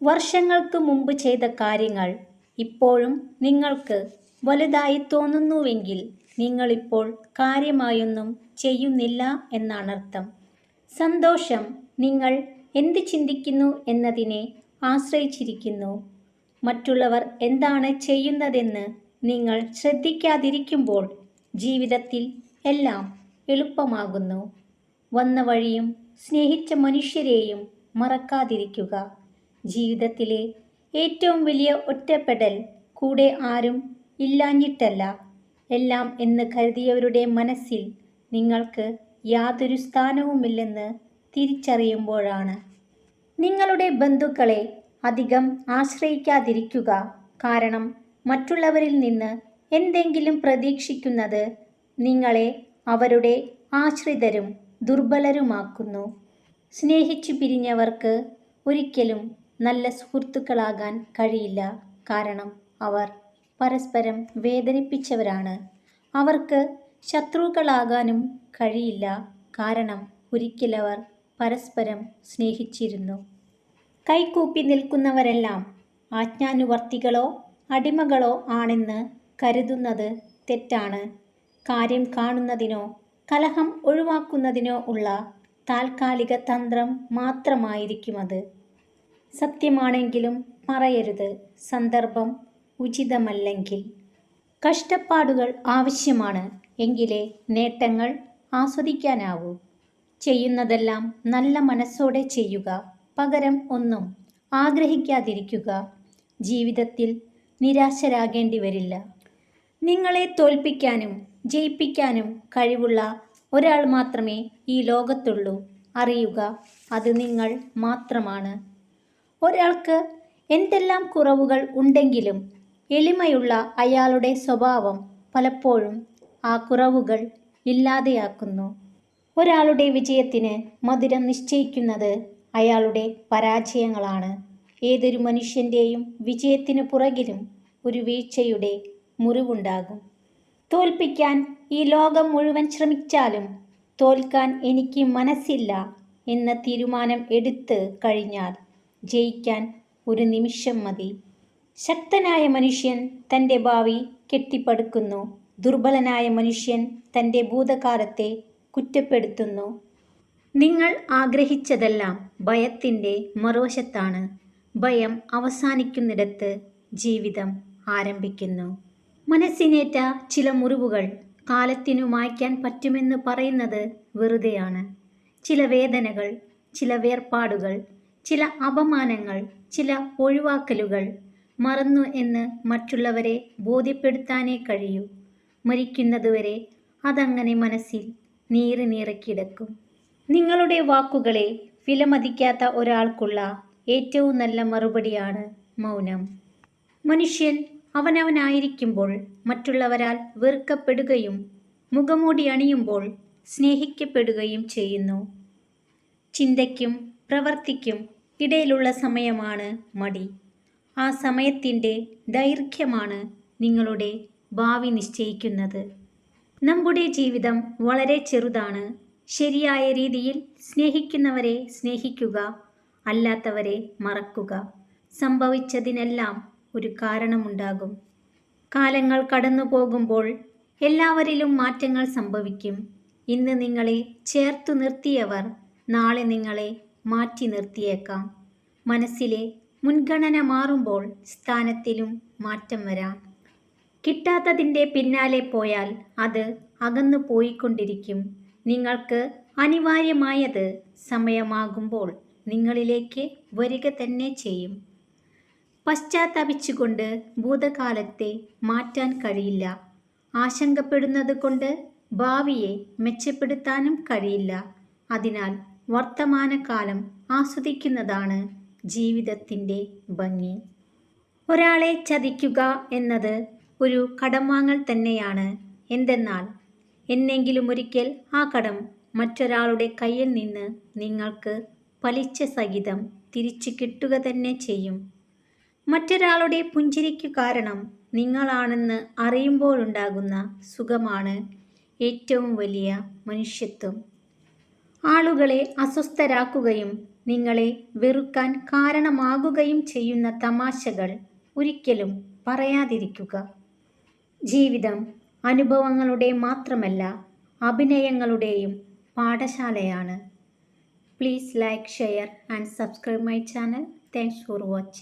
വർഷങ്ങൾക്ക് മുമ്പ് ചെയ്ത കാര്യങ്ങൾ ഇപ്പോഴും നിങ്ങൾക്ക് വലുതായി തോന്നുന്നുവെങ്കിൽ നിങ്ങളിപ്പോൾ കാര്യമായൊന്നും ചെയ്യുന്നില്ല എന്നാണർത്ഥം. സന്തോഷം നിങ്ങൾ എന്ത് ചിന്തിക്കുന്നു എന്നതിനെ ആശ്രയിച്ചിരിക്കുന്നു. മറ്റുള്ളവർ എന്താണ് ചെയ്യുന്നതെന്ന് നിങ്ങൾ ശ്രദ്ധിക്കാതിരിക്കുമ്പോൾ ജീവിതത്തിൽ എല്ലാം എളുപ്പമാകുന്നു. വന്ന വഴിയും സ്നേഹിച്ച മനുഷ്യരെയും മറക്കാതിരിക്കുക. ജീവിതത്തിലെ ഏറ്റവും വലിയ ഒറ്റപ്പെടൽ കൂടെ ആരും ഇല്ലാഞ്ഞിട്ടല്ല, എല്ലാം എന്ന് കരുതിയവരുടെ മനസ്സിൽ നിങ്ങൾക്ക് യാതൊരു സ്ഥാനവുമില്ലെന്ന് തിരിച്ചറിയുമ്പോഴാണ്. നിങ്ങളുടെ ബന്ധുക്കളെ അധികം ആശ്രയിക്കാതിരിക്കുക. കാരണം മറ്റുള്ളവരിൽ നിന്ന് എന്തെങ്കിലും പ്രതീക്ഷിക്കുന്നത് നിങ്ങളെ അവരുടെ ആശ്രിതരും ദുർബലരുമാക്കുന്നു. സ്നേഹിച്ചു പിരിഞ്ഞവർക്ക് ഒരിക്കലും നല്ല സുഹൃത്തുക്കളാകാൻ കഴിയില്ല. കാരണം അവർ പരസ്പരം വേദനിപ്പിച്ചവരാണ്. അവർക്ക് ശത്രുക്കളാകാനും കഴിയില്ല. കാരണം ഒരിക്കലവർ പരസ്പരം സ്നേഹിച്ചിരുന്നു. കൈകൂപ്പി നിൽക്കുന്നവരെല്ലാം ആജ്ഞാനുവർത്തികളോ അടിമകളോ ആണെന്ന് കരുതുന്നത് തെറ്റാണ്. കാര്യം കാണുന്നതിനോ കലഹം ഒഴിവാക്കുന്നതിനോ ഉള്ള താൽക്കാലിക തന്ത്രം മാത്രമായിരിക്കുമത്. സത്യമാണെങ്കിലും പറയരുത്, സന്ദർഭം ഉചിതമല്ലെങ്കിൽ. കഷ്ടപ്പാടുകൾ ആവശ്യമാണ്, എങ്കിലേ നേട്ടങ്ങൾ ആസ്വദിക്കാനാവൂ. ചെയ്യുന്നതെല്ലാം നല്ല മനസ്സോടെ ചെയ്യുക. പകരം ഒന്നും ആഗ്രഹിക്കാതിരിക്കുക. ജീവിതത്തിൽ നിരാശരാകേണ്ടി വരില്ല. നിങ്ങളെ തോൽപ്പിക്കാനും ജയിപ്പിക്കാനും കഴിവുള്ള ഒരാൾ മാത്രമേ ഈ ലോകത്തുള്ളൂ. അറിയുക, അത് നിങ്ങൾ മാത്രമാണ്. ഒരാൾക്ക് എന്തെല്ലാം കുറവുകൾ ഉണ്ടെങ്കിലും എളിമയുള്ള അയാളുടെ സ്വഭാവം പലപ്പോഴും ആ കുറവുകൾ ഇല്ലാതെയാക്കുന്നു. ഒരാളുടെ വിജയത്തിന് മധുരം നിശ്ചയിക്കുന്നത് അയാളുടെ പരാജയങ്ങളാണ്. ഏതൊരു മനുഷ്യൻ്റെയും വിജയത്തിനു പുറകിലും ഒരു വീഴ്ചയുടെ മുറിവുണ്ടാകും. തോൽപ്പിക്കാൻ ഈ ലോകം മുഴുവൻ ശ്രമിച്ചാലും തോൽക്കാൻ എനിക്ക് മനസ്സില്ല എന്ന തീരുമാനം എടുത്ത് കഴിഞ്ഞാൽ ജയിക്കാൻ ഒരു നിമിഷം മതി. ശക്തനായ മനുഷ്യൻ തൻ്റെ ഭാവി കെട്ടിപ്പടുക്കുന്നു. ദുർബലനായ മനുഷ്യൻ തൻ്റെ ഭൂതകാലത്തെ കുറ്റപ്പെടുത്തുന്നു. നിങ്ങൾ ആഗ്രഹിച്ചതെല്ലാം ഭയത്തിൻ്റെ മറുവശത്താണ്. ഭയം അവസാനിക്കുന്നിടത്ത് ജീവിതം ആരംഭിക്കുന്നു. മനസ്സിനേറ്റ ചില മുറിവുകൾ കാലത്തിനു മായ്ക്കാൻ പറ്റുമെന്ന് പറയുന്നത് വെറുതെയാണ്. ചില വേദനകൾ, ചില വേർപാടുകൾ, ചില അപമാനങ്ങൾ, ചില ഒഴിവാക്കലുകൾ മറന്നു എന്ന് മറ്റുള്ളവരെ ബോധ്യപ്പെടുത്താനേ കഴിയൂ. മരിക്കുന്നതുവരെ അതങ്ങനെ മനസ്സിൽ നീറിക്കിടക്കും. നിങ്ങളുടെ വാക്കുകളെ വിലമതിക്കാത്ത ഒരാൾക്കുള്ള ഏറ്റവും നല്ല മറുപടിയാണ് മൗനം. മനുഷ്യൻ അവനവനായിരിക്കുമ്പോൾ മറ്റുള്ളവരാൽ വെറുക്കപ്പെടുകയും മുഖംമൂടി അണിയുമ്പോൾ സ്നേഹിക്കപ്പെടുകയും ചെയ്യുന്നു. ചിന്തയ്ക്കും പ്രവൃത്തിക്കും ഇടയിലുള്ള സമയമാണ് മടി. ആ സമയത്തിൻ്റെ ദൈർഘ്യമാണ് നിങ്ങളുടെ ഭാവി നിശ്ചയിക്കുന്നത്. നമ്മുടെ ജീവിതം വളരെ ചെറുതാണ്. ശരിയായ രീതിയിൽ സ്നേഹിക്കുന്നവരെ സ്നേഹിക്കുക, അല്ലാത്തവരെ മറക്കുക. സംഭവിച്ചതിനെല്ലാം ഒരു കാരണമുണ്ടാകും. കാലങ്ങൾ കടന്നു പോകുമ്പോൾ എല്ലാവരിലും മാറ്റങ്ങൾ സംഭവിക്കും. ഇന്ന് നിങ്ങളെ ചേർത്തു നിർത്തിയവർ നാളെ നിങ്ങളെ മാറ്റി നിർത്തിയേക്കാം. മനസ്സിലെ മുൻഗണന മാറുമ്പോൾ സ്ഥാനത്തിലും മാറ്റം വരാം. കിട്ടാത്തതിൻ്റെ പിന്നാലെ പോയാൽ അത് അകന്നു പോയിക്കൊണ്ടിരിക്കും. നിങ്ങൾക്ക് അനിവാര്യമായത് സമയമാകുമ്പോൾ നിങ്ങളിലേക്ക് വരിക തന്നെ ചെയ്യും. പശ്ചാത്തപിച്ചുകൊണ്ട് ഭൂതകാലത്തെ മാറ്റാൻ കഴിയില്ല. ആശങ്കപ്പെടുന്നത് കൊണ്ട് ഭാവിയെ മെച്ചപ്പെടുത്താനും കഴിയില്ല. അതിനാൽ വർത്തമാനകാലം ആസ്വദിക്കുന്നതാണ് ജീവിതത്തിൻ്റെ ഭംഗി. ഒരാളെ ചതിക്കുക എന്നത് ഒരു കടം വാങ്ങൽ തന്നെയാണ്. എന്തെന്നാൽ എന്നെങ്കിലും ഒരിക്കൽ ആ കടം മറ്റൊരാളുടെ കയ്യിൽ നിന്ന് നിങ്ങൾക്ക് പലിശ സഹിതം തിരിച്ചു കിട്ടുക തന്നെ ചെയ്യും. മറ്റൊരാളുടെ പുഞ്ചിരിക്കു കാരണം നിങ്ങളാണെന്ന് അറിയുമ്പോഴുണ്ടാകുന്ന സുഖമാണ് ഏറ്റവും വലിയ മനുഷ്യത്വം. ആളുകളെ അസ്വസ്ഥരാക്കുകയും നിങ്ങളെ വെറുക്കാൻ കാരണമാകുകയും ചെയ്യുന്ന തമാശകൾ ഒരിക്കലും പറയാതിരിക്കുക. ജീവിതം അനുഭവങ്ങളുടെ മാത്രമല്ല, അഭിനയങ്ങളുടെയും പാഠശാലയാണ്. Please like, share and subscribe my channel. Thanks for watching.